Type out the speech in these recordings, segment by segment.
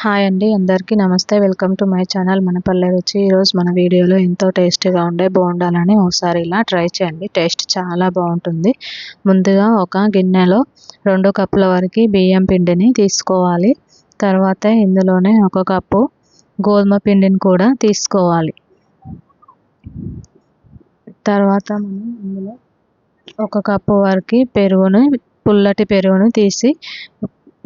Hi అండి, అందరికీ నమస్తే. వెల్కమ్ టు మై ఛానల్ మనపల్లె రుచి. ఈరోజు మన వీడియోలో ఎంతో టేస్టీగా ఉండే బోండాలని ఒకసారి ఇలా ట్రై చేయండి. టేస్ట్ చాలా బాగుంటుంది. ముందుగా ఒక గిన్నెలో 2 కప్పుల వరకు బియ్యం పిండిని తీసుకోవాలి. తర్వాత ఇందులోనే 1 కప్పు గోధుమ పిండిని కూడా తీసుకోవాలి. తర్వాత మనం ఇందులో 1 కప్పు వరకు పుల్లటి పెరుగును తీసి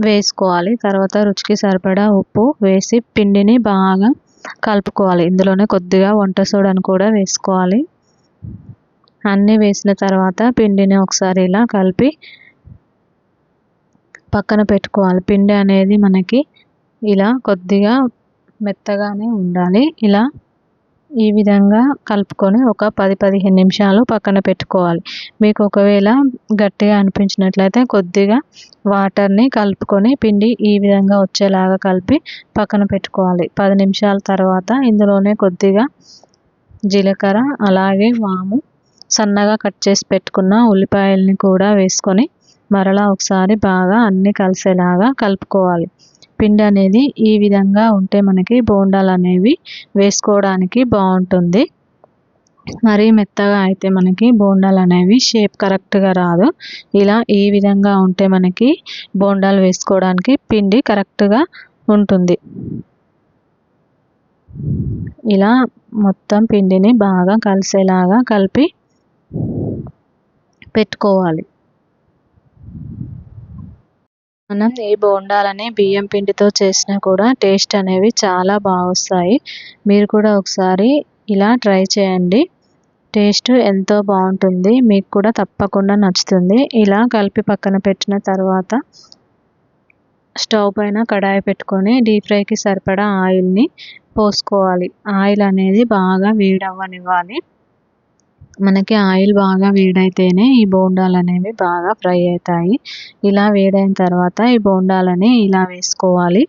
వేసుకోవాలి. తర్వాత రుచికి సరిపడా ఉప్పు వేసి పిండిని బాగా కలుపుకోవాలి. ఇందులోనే కొద్దిగా వంట సోడాను కూడా వేసుకోవాలి. అన్నీ వేసిన తర్వాత పిండిని ఒకసారి ఇలా కలిపి పక్కన పెట్టుకోవాలి. పిండి అనేది మనకి ఇలా కొద్దిగా మెత్తగానే ఉండాలి. ఇలా ఈ విధంగా కలుపుకొని ఒక 10-15 నిమిషాలు పక్కన పెట్టుకోవాలి. మీకు ఒకవేళ గట్టిగా అనిపించినట్లయితే కొద్దిగా వాటర్ని కలుపుకొని పిండి ఈ విధంగా వచ్చేలాగా కలిపి పక్కన పెట్టుకోవాలి. 10 నిమిషాల తర్వాత ఇందులోనే కొద్దిగా జీలకర్ర, అలాగే వాము, సన్నగా కట్ చేసి పెట్టుకున్న ఉల్లిపాయల్ని కూడా వేసుకొని మరలా ఒకసారి బాగా అన్నీ కలిసేలాగా కలుపుకోవాలి. పిండి అనేది ఈ విధంగా ఉంటే మనకి బోండాలు అనేవి వేసుకోవడానికి బాగుంటుంది. మరీ మెత్తగా అయితే మనకి బోండాలు అనేవి షేప్ కరెక్ట్గా రాదు. ఇలా ఈ విధంగా ఉంటే మనకి బోండాలు వేసుకోవడానికి పిండి కరెక్ట్గా ఉంటుంది. ఇలా మొత్తం పిండిని బాగా కలిసేలాగా కలిపి పెట్టుకోవాలి. మనం ఈ బోండాలని బియ్యం పిండితో చేసినా కూడా టేస్ట్ అనేవి చాలా బాగా వస్తాయి. మీరు కూడా ఒకసారి ఇలా ట్రై చేయండి. టేస్ట్ ఎంతో బాగుంటుంది. మీకు కూడా తప్పకుండా నచ్చుతుంది. ఇలా కలిపి పక్కన పెట్టిన తర్వాత స్టవ్ పైన కడాయి పెట్టుకొని డీప్ ఫ్రైకి సరిపడా ఆయిల్ని పోసుకోవాలి. ఆయిల్ అనేది బాగా వేడవ్వనివ్వాలి. మనకి ఆయిల్ బాగా వేడైతేనే ఈ బోండాలు అనేవి బాగా ఫ్రై అవుతాయి. ఇలా వేడైన తర్వాత ఈ బోండాలని ఇలా వేసుకోవాలి.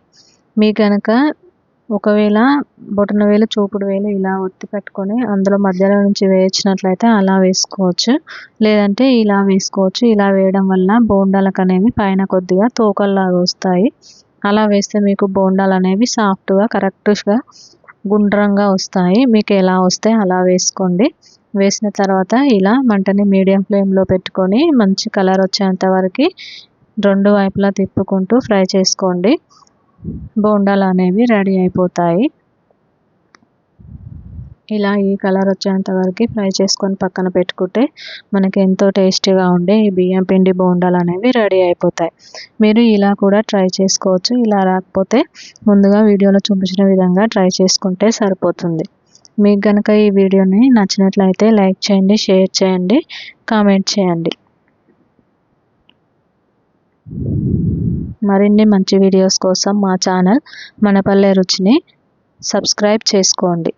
మీకు కనుక ఒకవేళ బొటన వేలు, చూపుడు వేలు ఇలా ఒత్తి పెట్టుకొని అందులో మధ్యలో నుంచి వేయించినట్లయితే అలా వేసుకోవచ్చు. లేదంటే ఇలా వేసుకోవచ్చు. ఇలా వేయడం వల్ల బోండాలకు అనేవి పైన కొద్దిగా తోకల్లాగా వస్తాయి. అలా వేస్తే మీకు బోండాలు అనేవి సాఫ్ట్గా కరెక్ట్గా గుండ్రంగా వస్తాయి. మీకు ఎలా వస్తే అలా వేసుకోండి. వేసిన తర్వాత ఇలా మంటని మీడియం ఫ్లేమ్లో పెట్టుకొని మంచి కలర్ వచ్చేంత వరకు 2 వైపులా తిప్పుకుంటూ ఫ్రై చేసుకోండి. బోండాలు అనేవి రెడీ అయిపోతాయి. ఇలా ఈ కలర్ వచ్చేంత వరకు ఫ్రై చేసుకొని పక్కన పెట్టుకుంటే మనకి ఎంతో టేస్టీగా ఉండే ఈ బియ్యం పిండి బోండాలు అనేవి రెడీ అయిపోతాయి. మీరు ఇలా కూడా ట్రై చేసుకోవచ్చు. ఇలా రాకపోతే ముందుగా వీడియోలో చూపించిన విధంగా ట్రై చేసుకుంటే సరిపోతుంది. మీకు కనుక ఈ వీడియోని నచ్చినట్లయితే లైక్ చేయండి, షేర్ చేయండి, కామెంట్ చేయండి. మరిన్ని మంచి వీడియోస్ కోసం మా ఛానల్ మనపల్లె రుచిని సబ్స్క్రైబ్ చేసుకోండి.